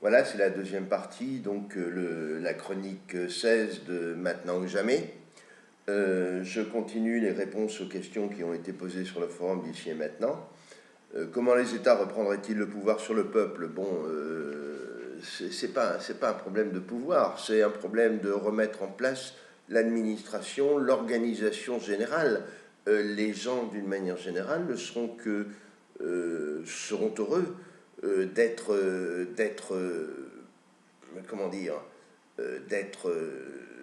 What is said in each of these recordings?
Voilà, c'est la deuxième partie, donc la chronique 16 de Maintenant ou jamais. Je continue les réponses aux questions qui ont été posées sur le forum d'ici et maintenant. Comment les États reprendraient-ils le pouvoir sur le peuple? Bon, c'est pas un problème de pouvoir, c'est un problème de remettre en place l'administration, l'organisation générale. Les gens, d'une manière générale, ne seront seront heureux d'être comment dire, d'être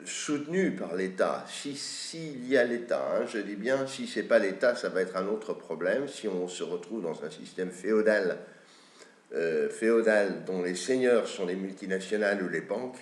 soutenu par l'État. S'il y a l'État, hein, je dis bien, si c'est pas l'État, ça va être un autre problème. Si on se retrouve dans un système féodal dont les seigneurs sont les multinationales ou les banques,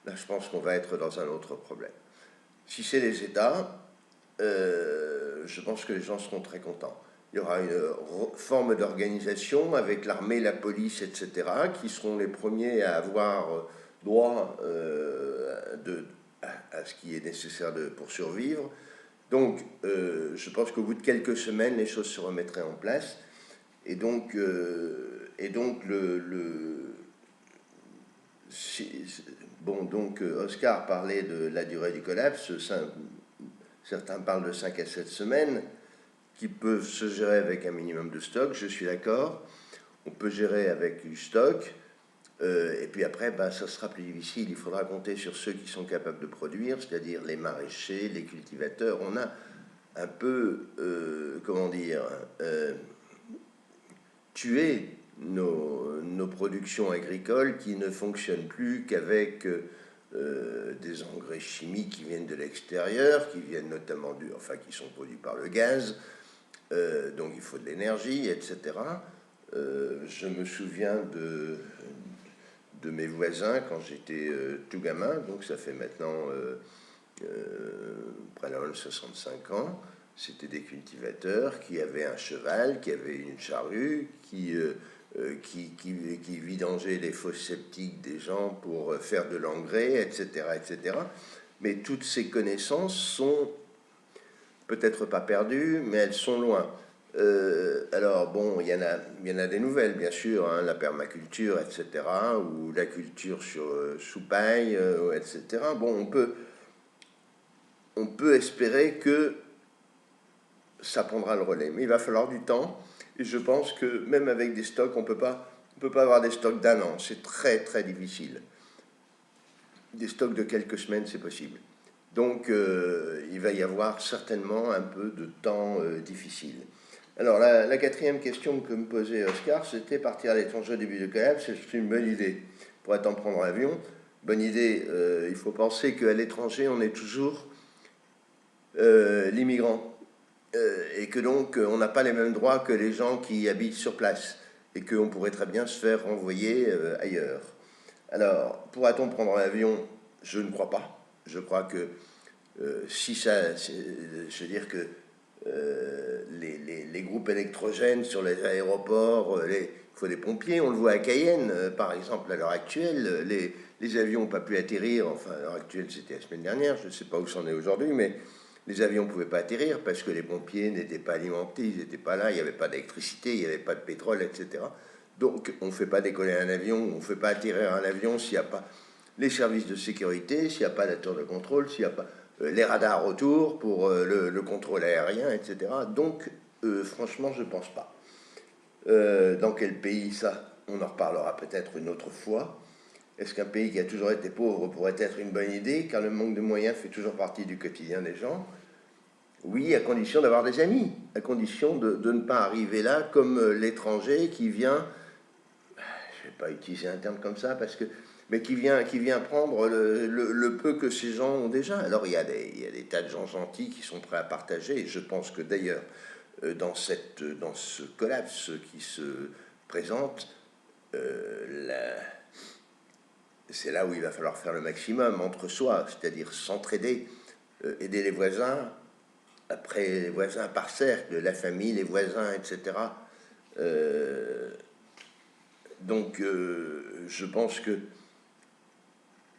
là je pense qu'on va être dans un autre problème. Si c'est les États, je pense que les gens seront très contents. Il y aura une forme d'organisation avec l'armée, la police, etc., qui seront les premiers à avoir droit à ce qui est nécessaire pour survivre. Donc, je pense qu'au bout de quelques semaines, les choses se remettraient en place. Et donc, Oscar parlait de la durée du collapse. Certains parlent de 5 à 7 semaines qui peuvent se gérer avec un minimum de stock, je suis d'accord. On peut gérer avec du stock. Et puis après, ça sera plus difficile. Il faudra compter sur ceux qui sont capables de produire, c'est-à-dire les maraîchers, les cultivateurs. On a un peu, tué nos productions agricoles qui ne fonctionnent plus qu'avec des engrais chimiques qui viennent de l'extérieur, qui viennent notamment qui sont produits par le gaz, donc il faut de l'énergie, etc. Je me souviens de mes voisins quand j'étais tout gamin, donc ça fait maintenant près de 65 ans. C'était des cultivateurs qui avaient un cheval, qui avaient une charrue, qui vidangeaient les fosses septiques des gens pour faire de l'engrais, etc., etc. Mais toutes ces connaissances sont peut-être pas perdues, mais elles sont loin. Alors bon, il y en a des nouvelles, bien sûr, hein, la permaculture, etc., ou la culture sous paille, etc. Bon, on peut espérer que ça prendra le relais, mais il va falloir du temps, et je pense que même avec des stocks, on peut pas avoir des stocks d'un an, c'est très très difficile. Des stocks de quelques semaines, c'est possible. Donc il va y avoir certainement un peu de temps difficile. Alors la quatrième question que me posait Oscar, c'était partir à l'étranger au début du collapse, c'est une bonne idée. Pour être en prendre l'avion, bonne idée, il faut penser qu'à l'étranger, on est toujours l'immigrant. Et que donc on n'a pas les mêmes droits que les gens qui habitent sur place. Et qu'on pourrait très bien se faire renvoyer ailleurs. Alors, pourra-t-on prendre l'avion? Je ne crois pas. Je crois que si ça, je veux dire que les groupes électrogènes sur les aéroports, il faut des pompiers. On le voit à Cayenne, par exemple, à l'heure actuelle. Les avions n'ont pas pu atterrir. Enfin, à l'heure actuelle, c'était la semaine dernière. Je ne sais pas où c'en est aujourd'hui, mais les avions ne pouvaient pas atterrir parce que les pompiers n'étaient pas alimentés, ils n'étaient pas là, il n'y avait pas d'électricité, il n'y avait pas de pétrole, etc. Donc, on ne fait pas décoller un avion, on ne fait pas atterrir un avion s'il n'y a pas les services de sécurité, s'il n'y a pas la tour de contrôle, s'il n'y a pas les radars autour pour le contrôle aérien, etc. Donc, franchement, je ne pense pas. Dans quel pays, ça, on en reparlera peut-être une autre fois. Est-ce qu'un pays qui a toujours été pauvre pourrait être une bonne idée, car le manque de moyens fait toujours partie du quotidien des gens? Oui, à condition d'avoir des amis, à condition de ne pas arriver là comme l'étranger qui vient, je ne vais pas utiliser un terme comme ça, mais qui vient prendre le peu que ces gens ont déjà. Alors il y a des tas de gens gentils qui sont prêts à partager, et je pense que d'ailleurs, dans ce collapse qui se présente, c'est là où il va falloir faire le maximum entre soi, c'est-à-dire s'entraider, aider les voisins, après les voisins par cercle, la famille, les voisins, etc. Je pense que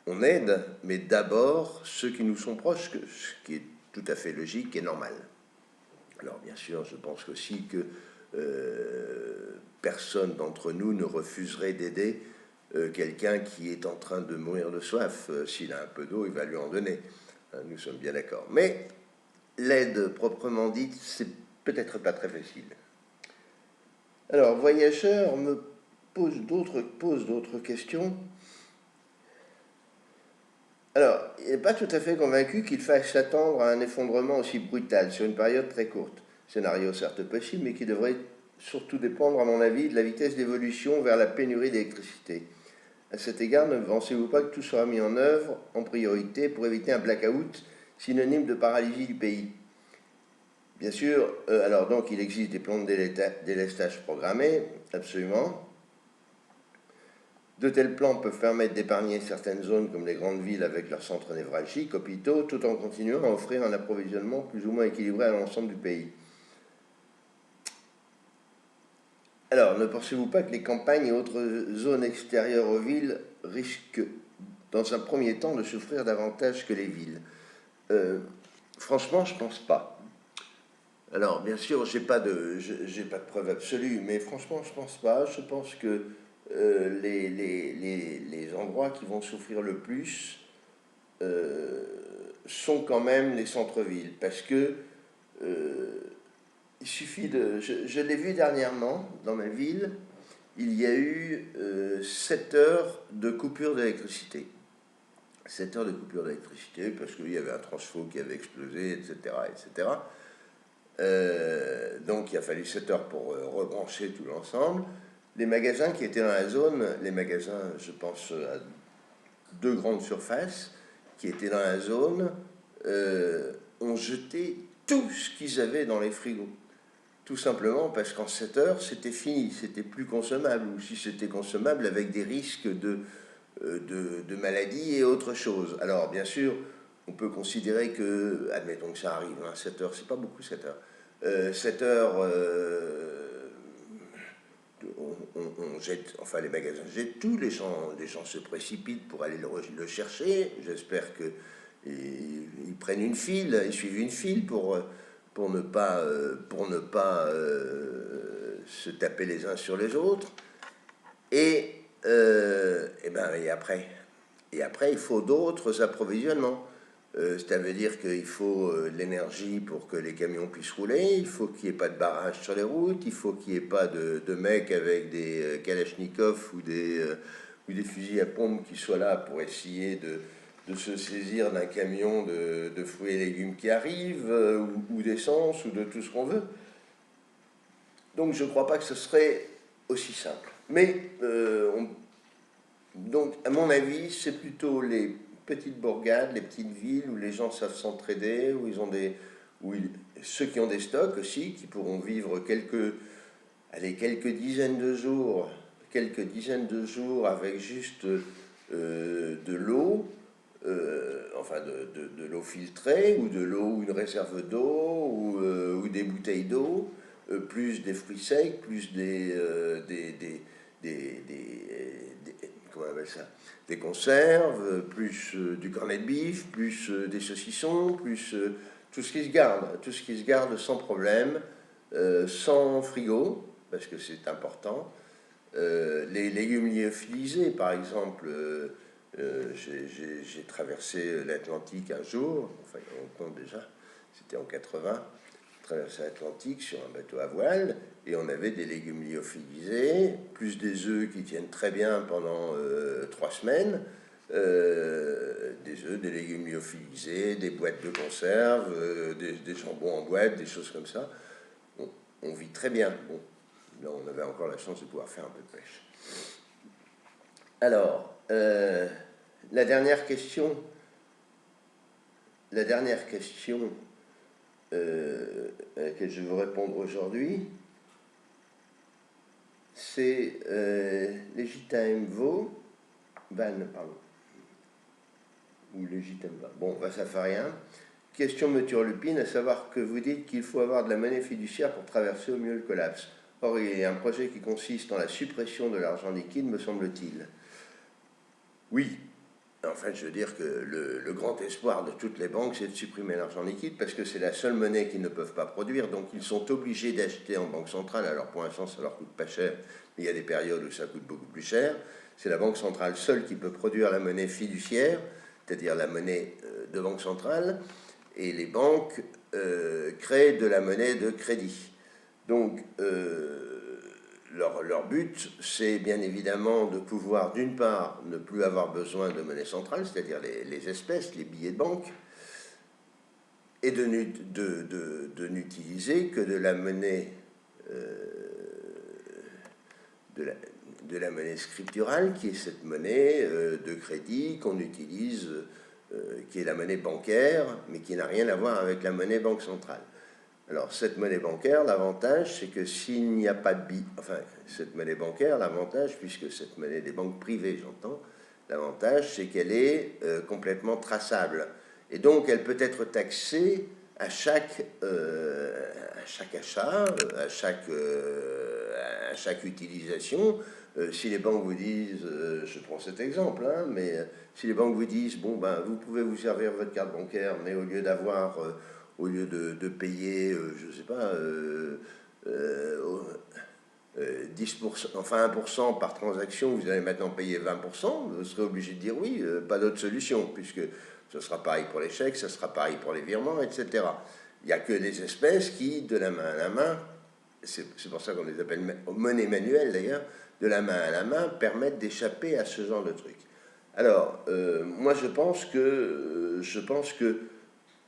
on aide, mais d'abord ceux qui nous sont proches, ce qui est tout à fait logique et normal. Alors bien sûr, je pense aussi que personne d'entre nous ne refuserait d'aider quelqu'un qui est en train de mourir de soif, s'il a un peu d'eau, il va lui en donner. Nous sommes bien d'accord. Mais l'aide proprement dite, c'est peut-être pas très facile. Alors, Voyageur me pose d'autres questions. Alors, il n'est pas tout à fait convaincu qu'il faille s'attendre à un effondrement aussi brutal sur une période très courte. Scénario certes possible, mais qui devrait surtout dépendre, à mon avis, de la vitesse d'évolution vers la pénurie d'électricité. À cet égard, ne pensez-vous pas que tout sera mis en œuvre en priorité pour éviter un blackout, synonyme de paralysie du pays? Bien sûr, alors donc il existe des plans de délestage programmés, absolument. De tels plans peuvent permettre d'épargner certaines zones comme les grandes villes avec leurs centres névralgiques, hôpitaux, tout en continuant à offrir un approvisionnement plus ou moins équilibré à l'ensemble du pays. Alors, ne pensez-vous pas que les campagnes et autres zones extérieures aux villes risquent, dans un premier temps, de souffrir davantage que les villes? Franchement, je ne pense pas. Alors, bien sûr, j'ai pas de preuve absolue, mais franchement, je ne pense pas. Je pense que les endroits qui vont souffrir le plus sont quand même les centres-villes, parce que il suffit de... Je l'ai vu dernièrement dans ma ville, il y a eu 7 heures de coupure d'électricité. 7 heures de coupure d'électricité parce qu'il y avait un transfo qui avait explosé, etc. etc. Donc il a fallu 7 heures pour rebrancher tout l'ensemble. Les magasins qui étaient dans la zone, les magasins, je pense à 2 grandes surfaces qui étaient dans la zone, ont jeté tout ce qu'ils avaient dans les frigos. Tout simplement parce qu'en 7 heures, c'était fini, c'était plus consommable, ou si c'était consommable avec des risques de maladies et autre chose. Alors, bien sûr, on peut considérer que, admettons que ça arrive, hein, 7 heures, c'est pas beaucoup 7 heures. 7 heures, on jette, enfin les magasins jettent tout, les gens se précipitent pour aller le chercher. J'espère qu'ils prennent une file, ils suivent une file pour ne pas se taper les uns sur les autres. Et après, il faut d'autres approvisionnements. Ça veut dire qu'il faut de l'énergie pour que les camions puissent rouler, il faut qu'il n'y ait pas de barrage sur les routes, il faut qu'il n'y ait pas de mecs avec des kalachnikovs ou des fusils à pompe qui soient là pour essayer de se saisir d'un camion de fruits et légumes qui arrivent, ou d'essence, ou de tout ce qu'on veut. Donc je ne crois pas que ce serait aussi simple. Mais, donc, à mon avis, c'est plutôt les petites bourgades, les petites villes où les gens savent s'entraider, ceux qui ont des stocks aussi, qui pourront vivre quelques dizaines de jours avec juste de l'eau, enfin de l'eau filtrée, ou de l'eau, ou une réserve d'eau, ou des bouteilles d'eau, plus des fruits secs, plus comment on appelle ça, des conserves, plus du cornet de bif, plus des saucissons, plus tout ce qui se garde sans problème, sans frigo, parce que c'est important. Les légumes lyophilisés, par exemple, j'ai traversé l'Atlantique un jour, enfin il y a longtemps déjà, c'était en 80, traversé l'Atlantique sur un bateau à voile, et on avait des légumes lyophilisés, plus des œufs qui tiennent très bien pendant 3 semaines, des œufs, des légumes lyophilisés, des boîtes de conserve, des jambons en boîte, des choses comme ça. On vit très bien. Bon, là, on avait encore la chance de pouvoir faire un peu de pêche. Alors, la dernière question à laquelle je veux répondre aujourd'hui, c'est Légitime Van, pardon. Ou Légitime Van. Bon, ça fait rien. Question me turlupine, à savoir que vous dites qu'il faut avoir de la monnaie fiduciaire pour traverser au mieux le collapse. Or, il y a un projet qui consiste en la suppression de l'argent liquide, me semble-t-il. Oui. En fait, je veux dire que le grand espoir de toutes les banques, c'est de supprimer l'argent liquide parce que c'est la seule monnaie qu'ils ne peuvent pas produire. Donc, ils sont obligés d'acheter en banque centrale. Alors, pour l'instant, ça leur coûte pas cher. Mais il y a des périodes où ça coûte beaucoup plus cher. C'est la banque centrale seule qui peut produire la monnaie fiduciaire, c'est-à-dire la monnaie de banque centrale, et les banques créent de la monnaie de crédit. Donc, leur but, c'est bien évidemment de pouvoir, d'une part, ne plus avoir besoin de monnaie centrale, c'est-à-dire les espèces, les billets de banque, et de n'utiliser que de la monnaie de la monnaie scripturale, qui est cette monnaie de crédit qu'on utilise, qui est la monnaie bancaire, mais qui n'a rien à voir avec la monnaie banque centrale. Alors, cette monnaie bancaire, l'avantage, c'est que s'il n'y a pas de billet, enfin, cette monnaie bancaire, l'avantage, puisque cette monnaie des banques privées, j'entends, l'avantage, c'est qu'elle est complètement traçable. Et donc, elle peut être taxée à chaque achat, à chaque utilisation. Si les banques vous disent, je prends cet exemple, hein, mais si les banques vous disent, bon, ben, vous pouvez vous servir votre carte bancaire, mais au lieu d'avoir, au lieu de payer, je ne sais pas, 10%, enfin 1% par transaction, vous allez maintenant payer 20%, vous serez obligé de dire oui, pas d'autre solution, puisque ce sera pareil pour les chèques, ce sera pareil pour les virements, etc. Il n'y a que les espèces qui, de la main à la main, c'est pour ça qu'on les appelle monnaie manuelle d'ailleurs, de la main à la main, permettent d'échapper à ce genre de truc. Alors, moi je pense que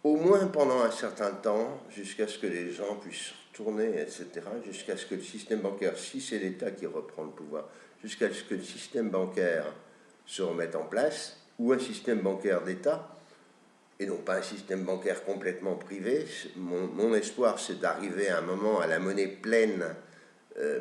au moins pendant un certain temps, jusqu'à ce que les gens puissent retourner, etc., jusqu'à ce que le système bancaire, si c'est l'État qui reprend le pouvoir, jusqu'à ce que le système bancaire se remette en place, ou un système bancaire d'État, et non pas un système bancaire complètement privé. Mon espoir, c'est d'arriver à un moment à la monnaie pleine,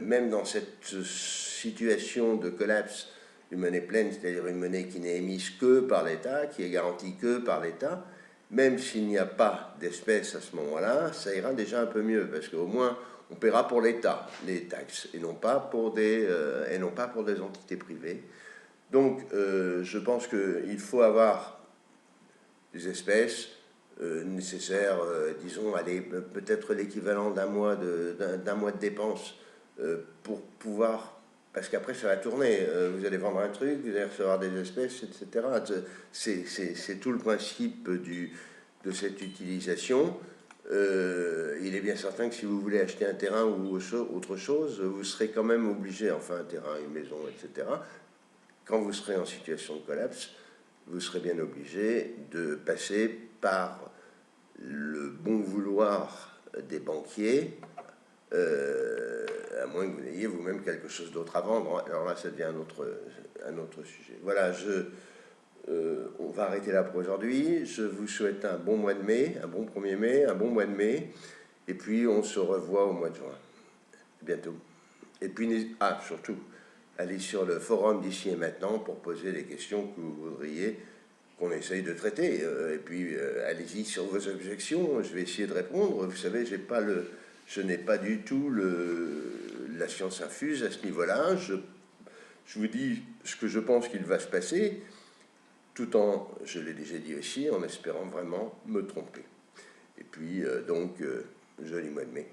même dans cette situation de collapse, une monnaie pleine, c'est-à-dire une monnaie qui n'est émise que par l'État, qui est garantie que par l'État. Même s'il n'y a pas d'espèces à ce moment-là, ça ira déjà un peu mieux, parce qu'au moins on paiera pour l'État les taxes, et non pas pour des entités privées. Donc je pense qu'il faut avoir des espèces nécessaires, disons, peut-être l'équivalent d'un mois de dépenses pour pouvoir... Parce qu'après, ça va tourner. Vous allez vendre un truc, vous allez recevoir des espèces, etc. C'est tout le principe de cette utilisation. Il est bien certain que si vous voulez acheter un terrain ou autre chose, vous serez quand même obligé, enfin un terrain, une maison, etc. Quand vous serez en situation de collapse, vous serez bien obligé de passer par le bon vouloir des banquiers, à moins que vous n'ayez vous-même quelque chose d'autre à vendre. Alors là, ça devient un autre sujet. Voilà, on va arrêter là pour aujourd'hui. Je vous souhaite un bon mois de mai, un bon 1er mai, un bon mois de mai. Et puis, on se revoit au mois de juin. À bientôt. Et puis, surtout, allez sur le forum d'ici et maintenant pour poser les questions que vous voudriez qu'on essaye de traiter. Et puis, allez-y sur vos objections. Je vais essayer de répondre. Vous savez, je n'ai pas du tout la science infuse à ce niveau-là. Je vous dis ce que je pense qu'il va se passer, tout en, je l'ai déjà dit aussi, en espérant vraiment me tromper. Et puis, joli mois de mai.